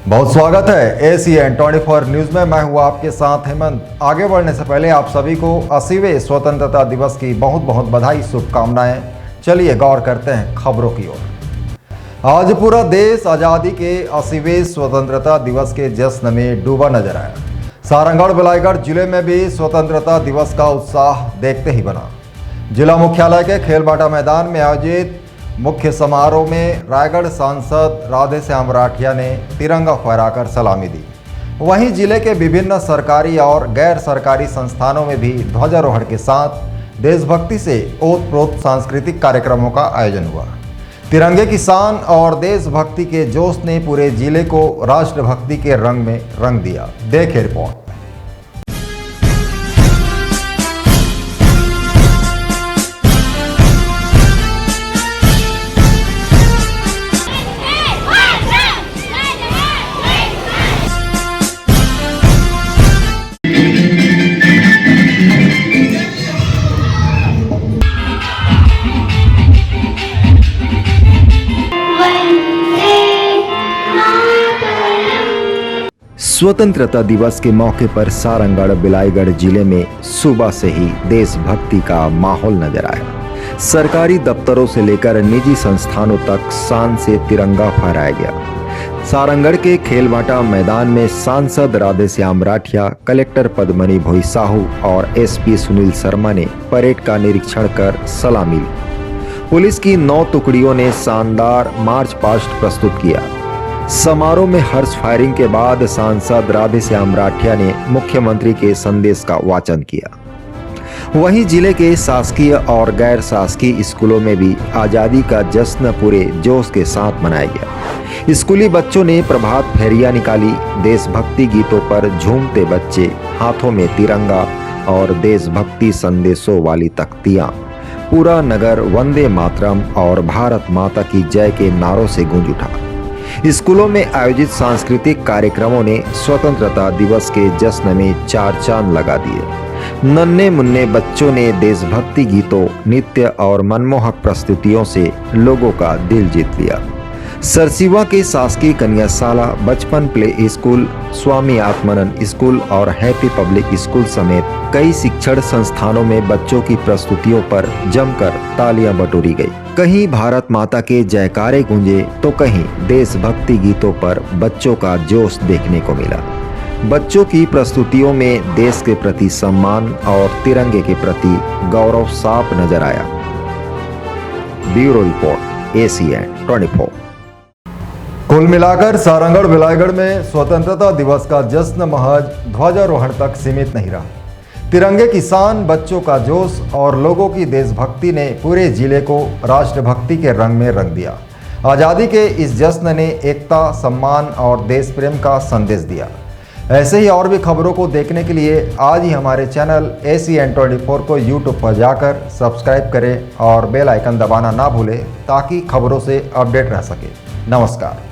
बहुत स्वागत है ACN 24 न्यूज में। मैं हूं आपके साथ हेमंत। आगे बढ़ने से पहले आप सभी को 80वें स्वतंत्रता दिवस की बहुत बहुत बधाई, शुभकामनाएं। चलिए गौर करते हैं खबरों की ओर। आज पूरा देश आज़ादी के 80वें स्वतंत्रता दिवस के जश्न में डूबा नजर आया। सारंगढ़ बिलाईगढ़ जिले में भी स्वतंत्रता दिवस का उत्साह देखते ही बना। जिला मुख्यालय के खेलबाटा मैदान में आयोजित मुख्य समारोह में रायगढ़ सांसद राधेश्याम राठिया ने तिरंगा फहराकर सलामी दी। वहीं जिले के विभिन्न सरकारी और गैर सरकारी संस्थानों में भी ध्वजारोहण के साथ देशभक्ति से ओतप्रोत सांस्कृतिक कार्यक्रमों का आयोजन हुआ। तिरंगे की शान और देशभक्ति के जोश ने पूरे जिले को राष्ट्रभक्ति के रंग में रंग दिया। देखिए रिपोर्ट। स्वतंत्रता दिवस के मौके पर सारंगढ़ बिलाईगढ़ जिले में सुबह से ही देशभक्ति का माहौल नजर आया। सरकारी दफ्तरों से लेकर निजी संस्थानों तक शान से तिरंगा फहराया गया। सारंगढ़ के खेलबाटा मैदान में सांसद राधेश्याम राठिया, कलेक्टर पद्मनी भोई साहू और SP सुनील शर्मा ने परेड का निरीक्षण कर सलामी ली। पुलिस की 9 टुकड़ियों ने शानदार मार्च पास्ट प्रस्तुत किया। समारोह में हर्ष फायरिंग के बाद सांसद राधेश्याम राठिया ने मुख्यमंत्री के संदेश का वाचन किया। वहीं जिले के शासकीय और गैर शासकीय स्कूलों में भी आजादी का जश्न पूरे जोश के साथ मनाया गया। स्कूली बच्चों ने प्रभात फेरियां निकाली। देशभक्ति गीतों पर झूमते बच्चे हाथों में तिरंगा और देशभक्ति संदेशों वाली तख्तियां। पूरा नगर वंदे मातरम और भारत माता की जय के नारों से गूंज उठा। स्कूलों में आयोजित सांस्कृतिक कार्यक्रमों ने स्वतंत्रता दिवस के जश्न में 4 चांद लगा दिए। नन्हे मुन्ने बच्चों ने देशभक्ति गीतों, नृत्य और मनमोहक प्रस्तुतियों से लोगों का दिल जीत लिया। सरसीवा के शासकीय कन्याशाला, बचपन play school, Swami Atmanand school और हैप्पी पब्लिक स्कूल समेत कई शिक्षण संस्थानों में बच्चों की प्रस्तुतियों पर जमकर तालियां बटोरी गई। कहीं भारत माता के जयकारे गूंजे तो कहीं देशभक्ति गीतों पर बच्चों का जोश देखने को मिला। बच्चों की प्रस्तुतियों में देश के प्रति सम्मान और तिरंगे के प्रति गौरव साफ नजर आया। Bureau report ACN 24। कुल मिलाकर सारंगढ़ बिलाईगढ़ में स्वतंत्रता दिवस का जश्न महज ध्वजारोहण तक सीमित नहीं रहा। तिरंगे की शान, बच्चों का जोश और लोगों की देशभक्ति ने पूरे जिले को राष्ट्रभक्ति के रंग में रंग दिया। आज़ादी के इस जश्न ने एकता, सम्मान और देश प्रेम का संदेश दिया। ऐसे ही और भी खबरों को देखने के लिए आज ही हमारे चैनल ACN 24 को YouTube पर जाकर सब्सक्राइब करें और बेल आइकन दबाना ना भूलें ताकि खबरों से अपडेट रह सके। नमस्कार।